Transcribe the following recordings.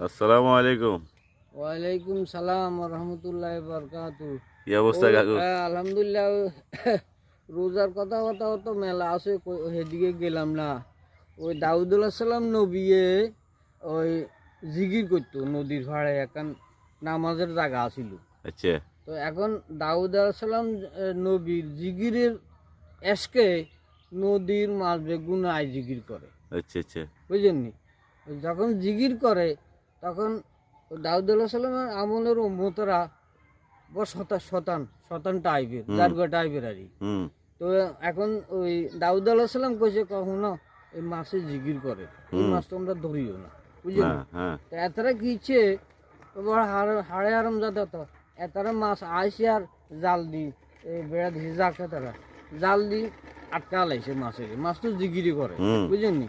আসসালামু আলাইকুম। ওয়ালাইকুম সালাম রহমতুল্লাহ বরকাতু। কি অবস্থা কাকু? আলহামদুলিল্লাহ। রোজার কথা তো মেলা আছে, সেদিকে গেলাম না। ওই দাউদুল্লাহ সালাম নবীয়ে ওই জিগির করতো নদীর ভাড়ে, এখন নামাজের জায়গা আছিল। আচ্ছা তো এখন দাউদ সালাম নবীর জিগিরের এসকে নদীর মাছ বেগুনায় জিগির করে, আচ্ছা আচ্ছা। বুঝলেন নি? যখন জিগির করে তখন দাউদুল্লাহ সাল্লামের আমলের উম্মতরা বড় শতান শতান টাইপের, জারগা টাইপের আর কি। হুম তো এখন ওই দাউদুল্লাহ সাল্লাম কইছে কখনো এই মাছে জিগির করে, এই মাছ তোমরা ধরিও না, বুঝলেন? হ্যাঁ হ্যাঁ তো এতারা কিছে বড় হাড়ে আরাম যাতে তো এতারা মাছ আইসে আর জাল দি এই বেড়া দিছে যাকে তারা জাল দি আটকা লাইছে মাছের, মাছ তো জিগিরি করে, হুম। বুঝলেন নি?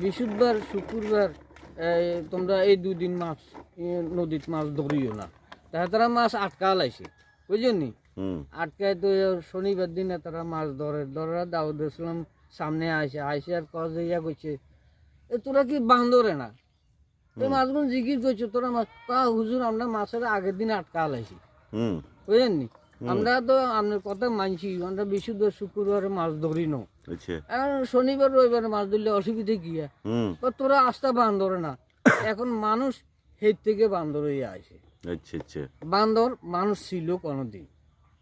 বৃহস্পতিবার শুক্রবার তোমরা এই দুদিন মাছ নদীত মাছ ধরিও না। তারা মাছ আটকা লাইছে, বুঝলেন নি? হুম আটকায় তো শনিবার দিনে তারা মাছ ধরে দাউদ ইসলাম সামনে আইসে আর কজ ইয়া করছে, তোরা কি বান্দরে না এই মাছগুলো জিজ্ঞেস করছো তোরা মাছ হুজুর আমরা মাছের আগের দিন আটকা লাইছি, হুম বুঝলেন নি? আমরা তো আপনার কথা মানছি, আমরা বৃহস্পতিবার শুক্রবারে মাছ ধরি না, আচ্ছা এখন শনিবার রবিবারে মাছ ধরলে অসুবিধে কি? হুম তোরা আসতে বান্দরে না। এখন মানুষ হের থেকে বান্দর হয়ে আসে। আচ্ছা আচ্ছা। বান্দর মানুষ ছিল কোনোদিন,